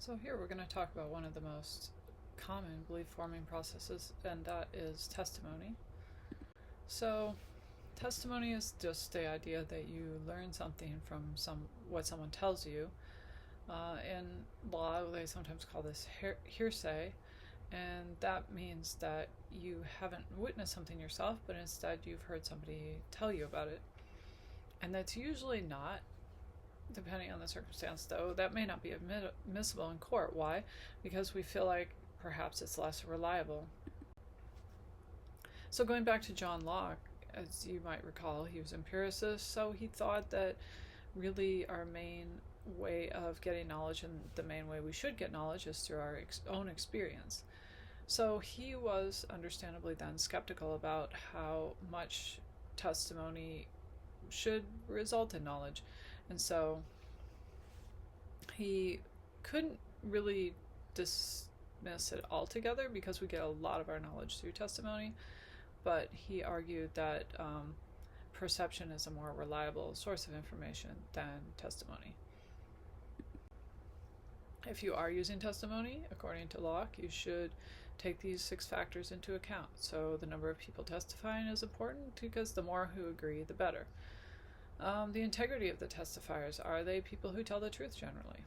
So here we're going to talk about one of the most common belief-forming processes, and that is testimony. So testimony is just the idea that you learn something from what someone tells you. In law, they sometimes call this hearsay, and that means that you haven't witnessed something yourself, but instead you've heard somebody tell you about it. And that's usually not, depending on the circumstance, though, that may not be admissible in court. Why? Because we feel like perhaps it's less reliable. So going back to John Locke, as you might recall, he was an empiricist, so he thought that really our main way of getting knowledge, and the main way we should get knowledge, is through our own experience. So he was understandably then skeptical about how much testimony should result in knowledge. And so he couldn't really dismiss it altogether because we get a lot of our knowledge through testimony, but he argued that perception is a more reliable source of information than testimony. If you are using testimony, according to Locke, you should take these 6 factors into account. So the number of people testifying is important because the more who agree, the better. The integrity of the testifiers. Are they people who tell the truth generally?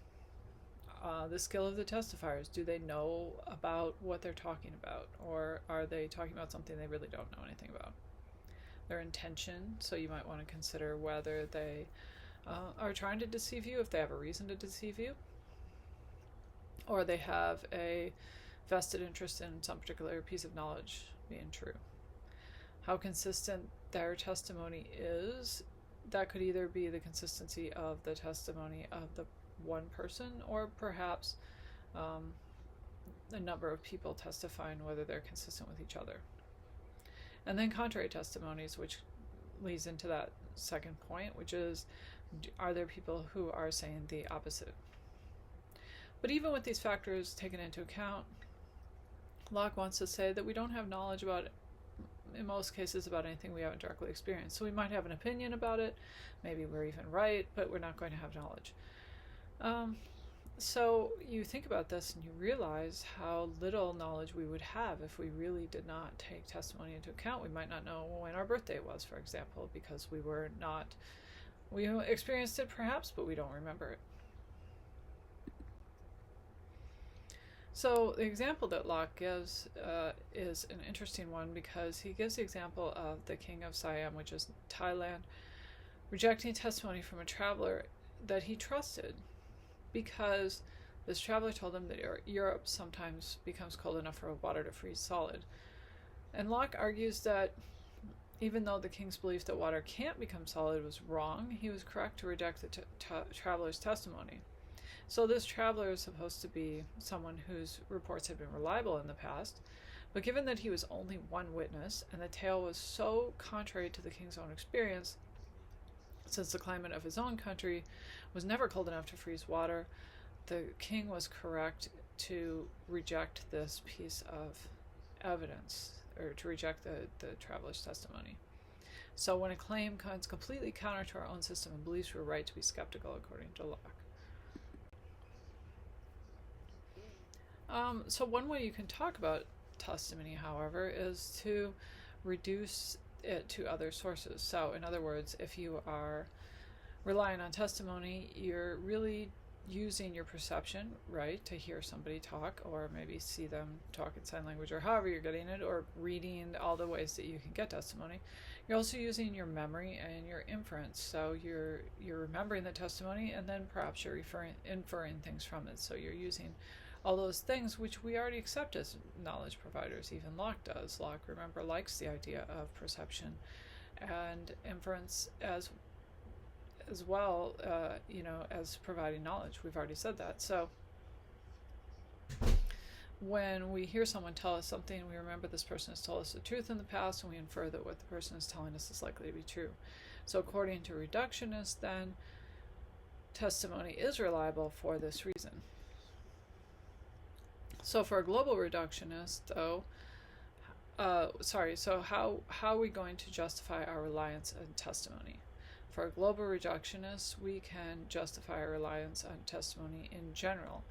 The skill of the testifiers. Do they know about what they're talking about? Or are they talking about something they really don't know anything about? Their intention. So you might want to consider whether they are trying to deceive you, if they have a reason to deceive you, or they have a vested interest in some particular piece of knowledge being true. How consistent their testimony is. That could either be the consistency of the testimony of the one person, or perhaps a number of people testifying, whether they're consistent with each other. And then contrary testimonies, which leads into that second point, which is, are there people who are saying the opposite? But even with these factors taken into account, Locke wants to say that we don't have knowledge about, in most cases, about anything we haven't directly experienced. So we might have an opinion about it, maybe we're even right, but we're not going to have knowledge. So you think about this and you realize how little knowledge we would have if we really did not take testimony into account. We might not know when our birthday was, for example, because we experienced it perhaps, but we don't remember it. So the example that Locke gives is an interesting one, because he gives the example of the king of Siam, which is Thailand, rejecting testimony from a traveler that he trusted, because this traveler told him that Europe sometimes becomes cold enough for water to freeze solid. And Locke argues that even though the king's belief that water can't become solid was wrong, he was correct to reject the traveler's testimony. So this traveler is supposed to be someone whose reports had been reliable in the past, but given that he was only one witness, and the tale was so contrary to the king's own experience, since the climate of his own country was never cold enough to freeze water, the king was correct to reject this piece of evidence, or to reject the traveler's testimony. So when a claim comes completely counter to our own system and beliefs, we're right to be skeptical, according to Locke. So one way you can talk about testimony, however, is to reduce it to other sources. So in other words, if you are relying on testimony, you're really using your perception, right, to hear somebody talk, or maybe see them talk in sign language, or however you're getting it, or reading all the ways that you can get testimony. You're also using your memory and your inference. So you're remembering the testimony, and then perhaps you're inferring things from it. So you're using all those things which we already accept as knowledge providers. Even Locke does. Locke, remember, likes the idea of perception and inference as well, as providing knowledge. We've already said that. So when we hear someone tell us something, we remember this person has told us the truth in the past, and we infer that what the person is telling us is likely to be true. So according to reductionists, then, testimony is reliable for this reason. So for a global reductionist, though, so how are we going to justify our reliance on testimony? For a global reductionist, we can justify our reliance on testimony in general.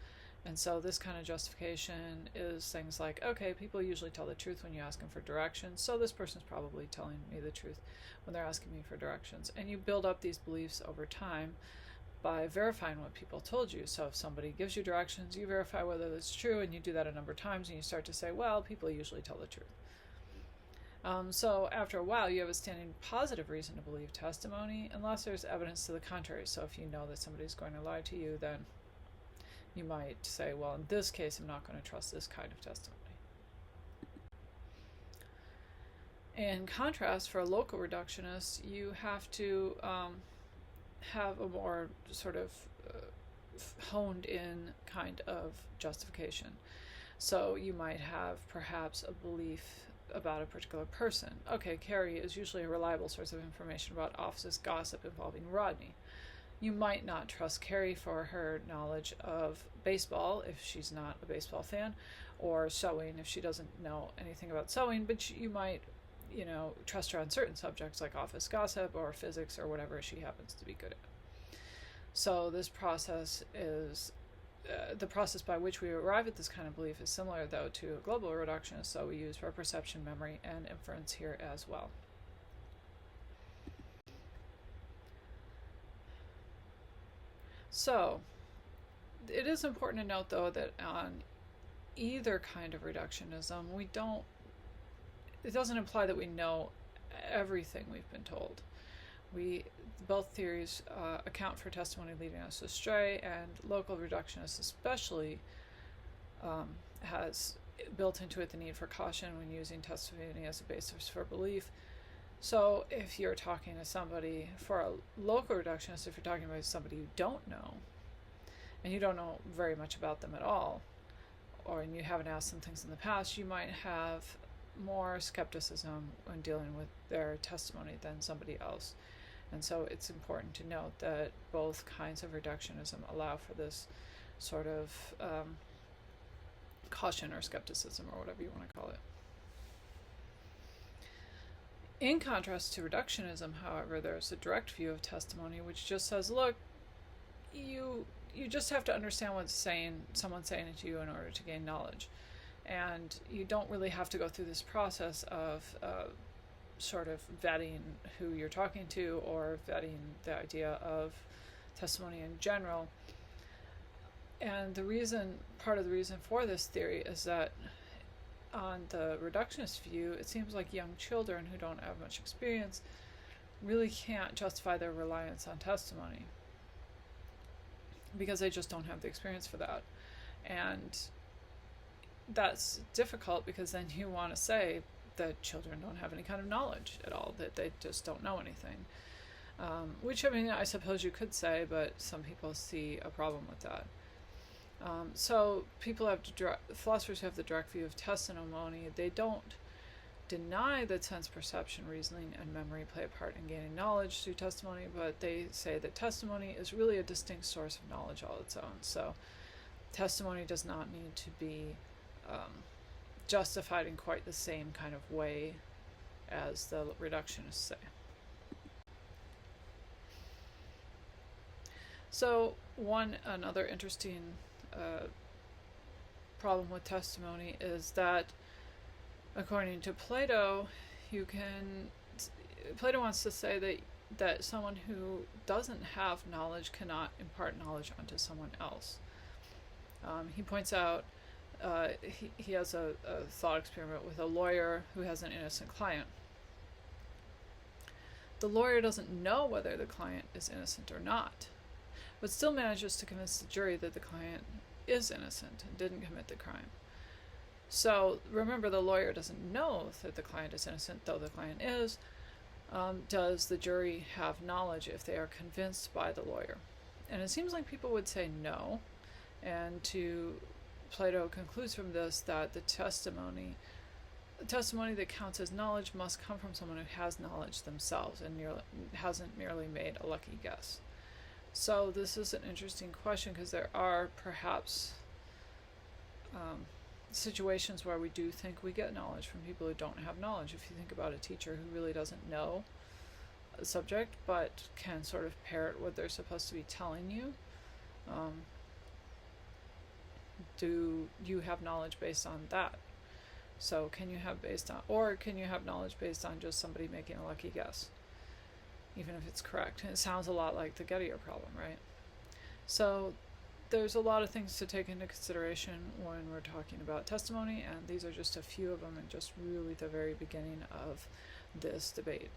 And so this kind of justification is things like, okay, people usually tell the truth when you ask them for directions, so this person's probably telling me the truth when they're asking me for directions. And you build up these beliefs over time by verifying what people told you. So if somebody gives you directions, you verify whether that's true, and you do that a number of times, and you start to say, well, people usually tell the truth. So after a while, you have a standing positive reason to believe testimony, unless there's evidence to the contrary. So if you know that somebody's going to lie to you, then you might say, well, in this case, I'm not going to trust this kind of testimony. In contrast, for a local reductionist, you have to have a more sort of honed in kind of justification. So you might have perhaps a belief about a particular person. Okay, Carrie is usually a reliable source of information about office gossip involving Rodney. You might not trust Carrie for her knowledge of baseball if she's not a baseball fan, or sewing if she doesn't know anything about sewing, but you might, trust her on certain subjects like office gossip or physics or whatever she happens to be good at. So this process is the process by which we arrive at this kind of belief is similar, though, to a global reductionist, so we use reperception, memory, and inference here as well. So it is important to note, though, that on either kind of reductionism, it doesn't imply that we know everything we've been told. Both theories account for testimony leading us astray, and local reductionists especially has built into it the need for caution when using testimony as a basis for belief. So if you're talking to somebody, for a local reductionist, if you're talking about somebody you don't know, and you don't know very much about them at all, and you haven't asked them things in the past, you might have more skepticism when dealing with their testimony than somebody else. And so it's important to note that both kinds of reductionism allow for this sort of caution or skepticism, or whatever you want to call it. In contrast to reductionism, however, there's a direct view of testimony which just says, look, you just have to understand what someone's saying it to you in order to gain knowledge. And you don't really have to go through this process of sort of vetting who you're talking to, or vetting the idea of testimony in general. And part of the reason for this theory is that on the reductionist view, it seems like young children who don't have much experience really can't justify their reliance on testimony because they just don't have the experience for that. And that's difficult, because then you want to say that children don't have any kind of knowledge at all, that they just don't know anything. Which, I suppose you could say, but some people see a problem with that. So philosophers who have the direct view of testimony, they don't deny that sense perception, reasoning, and memory play a part in gaining knowledge through testimony, but they say that testimony is really a distinct source of knowledge all its own. So testimony does not need to be justified in quite the same kind of way as the reductionists say. So another interesting problem with testimony is that, according to Plato, Plato wants to say that someone who doesn't have knowledge cannot impart knowledge onto someone else. He points out he has a thought experiment with a lawyer who has an innocent client. The lawyer doesn't know whether the client is innocent or not, but still manages to convince the jury that the client is innocent and didn't commit the crime. So remember, the lawyer doesn't know that the client is innocent, though the client is. Does the jury have knowledge if they are convinced by the lawyer? And it seems like people would say no. And Plato concludes from this that the testimony that counts as knowledge must come from someone who has knowledge themselves and hasn't merely made a lucky guess. So this is an interesting question, because there are perhaps situations where we do think we get knowledge from people who don't have knowledge. If you think about a teacher who really doesn't know a subject but can sort of parrot what they're supposed to be telling you, do you have knowledge based on that? So can you have knowledge based on just somebody making a lucky guess, even if it's correct? And it sounds a lot like the Gettier problem, right? So there's a lot of things to take into consideration when we're talking about testimony, and these are just a few of them, and just really the very beginning of this debate.